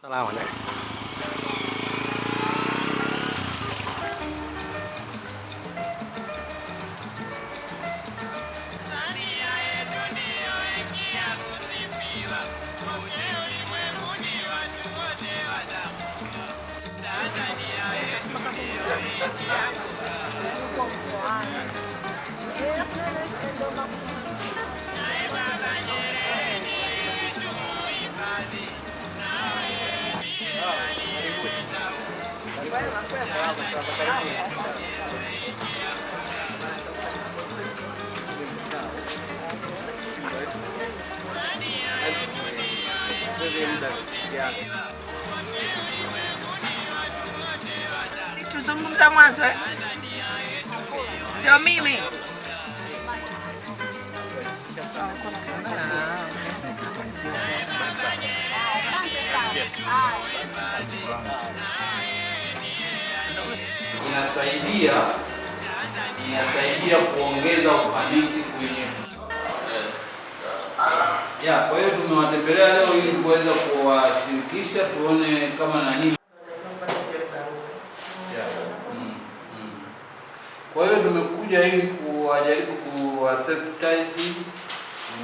Salama ne. Tuzungumza mwanzo ndio mimi. Inasaidia kuongeza ufanisi kwenye kwa hiyo tumewatembelea leo ili kuweza kuwashirikisha tuone kama nani. Kwa hiyo tumekuja ili kuwajaribu kuwasensitize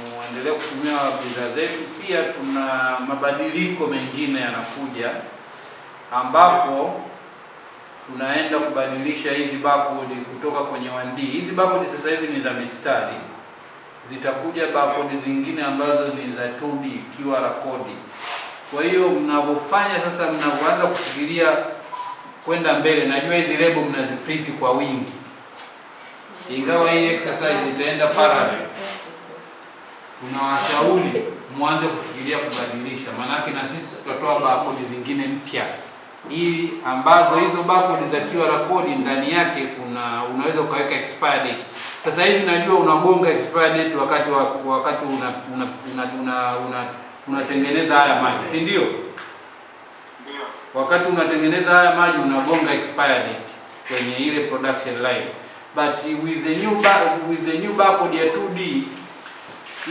muendelee kutumia bidhaa zetu. Pia tuna mabadiliko mengine yanakuja ambapo tunaenda kubadilisha hizi barcode kutoka kwenye 1D. Hizi barcode sasa hivi ni za mistari, zitakuja barcode zingine ambazo ni za 2D QR code. Kwa hiyo mnapofanya sasa, mnapoanza kufikiria kwenda mbele, najua hizi lebo mnaziprint kwa wingi, ingawa hii exercise itaenda parallel, tunawashauri mwanze kufikiria kubadilisha, maanake na sisi tutatoa barcode zingine mpya ili ambazo hizo barcode za QR code ndani yake unaweza ukaweka expire date. Sasa hivi najua unagonga expire date wakati unatengeneza haya maji, si ndio? Wakati unatengeneza haya maji unagonga expire date kwenye ile production line, but with the new barcode ya 2D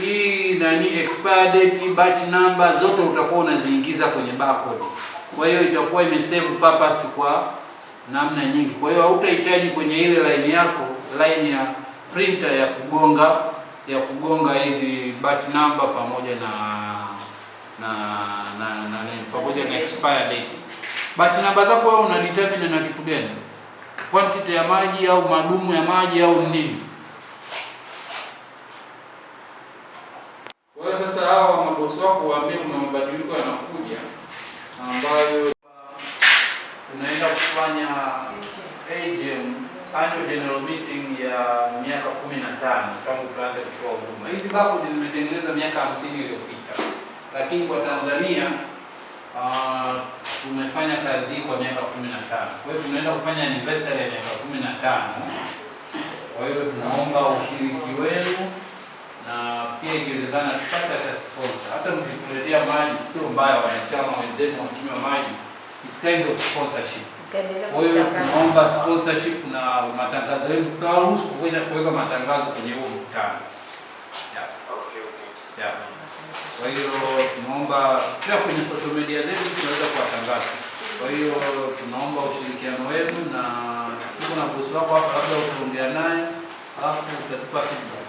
hii expire date, batch number zote utakuwa unaziingiza kwenye barcode. Kwa hiyo itakuwa imesave purpose kwa namna nyingi. Kwa hiyo hautahitaji kwenye ile line yako, line ya printer ya kugonga hizi batch number pamoja na expire date. Batch number zako wewe una determine na kitu gani? Quantity ya maji au madumu ya maji au nini? Kwa hiyo sasa hawa mabosi wako waambie kuna mabadiliko yanakuja ambayo tunaenda kufanya AGM, annual general meeting ya miaka 15 tangu tuanze kutoa huduma. Hizi barcode zimetengenezwa miaka 50 iliyopita, lakini kwa Tanzania tumefanya kazi hii kwa miaka 15. Kwa hiyo tunaenda kufanya anniversary ya miaka 15. Kwa hiyo tunaomba ushiriki wenu, na pia ikiwezekana tupate sponsor. Hata mkituletea maji sio mbaya, wanachama wenzetu wanatumia maji, it's kind of sponsorship. Kwa hiyo tunaomba sponsorship na matangazo yenu, tutawaruhusu kuweka matangazo kwenye huo mkutano. Kwa hiyo tunaomba pia kwenye social media zetu tunaweza kuwatangaza. Kwa hiyo tunaomba ushirikiano wenu, na tuko na bosi wako hapa, labda utaongea naye alafu utatupa feedback.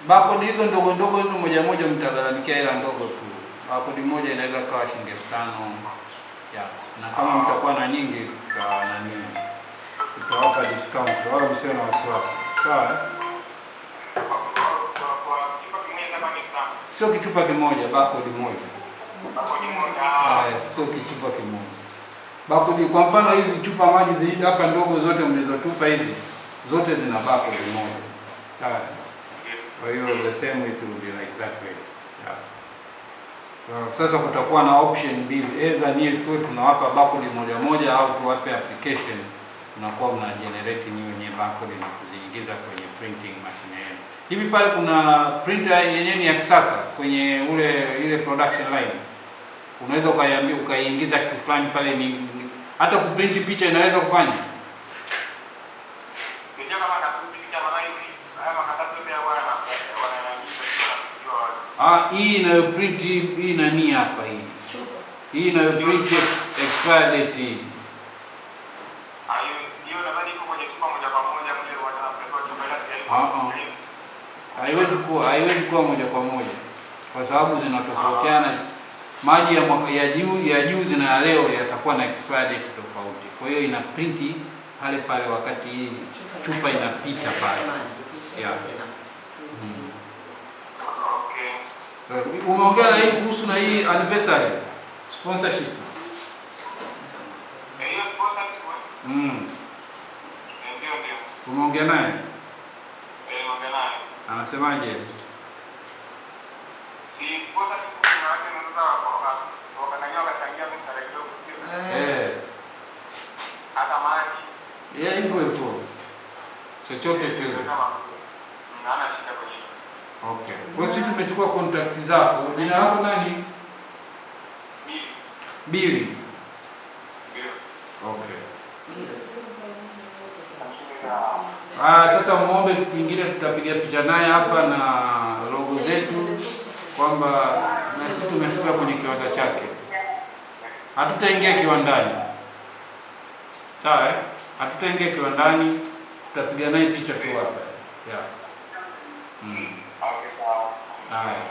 Barcode hizo ndogo ndogo hizo moja moja mtagharamikia hela ndogo tu. Barcode moja inaweza kuwa shilingi 5,000. Na kama mtakuwa na nyingi tutawapa discount, wala msiwe na wasiwasi. Sawa? Sio kichupa kimoja, barcode moja. Sio kichupa kimoja. Barcode kwa mfano hizi chupa maji hizi hapa ndogo zote mlizotupa hizi zote zina barcode moja. Sawa? Kwa hiyo the same it will be like that way. Sasa kutakuwa na option mbili, either ni tu tunawapa barcode moja moja au tuwape application, tunakuwa mna generate wenyewe barcode na kuziingiza kwenye printing machine yenu. Hivi pale kuna printer yenyewe ni ya kisasa kwenye ile production line. Unaweza ukaiingiza kitu fulani pale, ni hata kuprint picha inaweza kufanya. Hii inayo print hii nani hapa hii. Hii inayo print expire date hii. Hiyo nadhani iko kwenye chupa moja kwa moja mle wanapeleka chupa yake. Haiwezi kuwa moja kwa moja. Kwa sababu zinatofautiana. Maji ya mwaka ya juzi na ya leo yatakuwa na expire date tofauti. Kwa hiyo ina print pale pale wakati hii chupa inapita pale. Yeah. Okay. Umeongea na hii kuhusu na hii anniversary sponsorship. Hiyo sponsorship. Ndio. Umeongea naye? Umeongea naye. Anasemaje? Si sponsorship kuna watu wanataka kwa kanyoka changia mstari kidogo. Hata maji. Hivyo. Chochote kile. Naona shida kwenye. Okay. Kwa sisi tumechukua contact zako. Jina lako nani? Billy. Okay. Sasa muombe siku nyingine tutapiga picha naye hapa na logo zetu kwamba na sisi tumefika kwenye kiwanda chake. Hatutaingia kiwandani. Sawa? Hatutaingia kiwandani, tutapiga naye picha tu hapa. Yeah. Okay, sawa. Haya.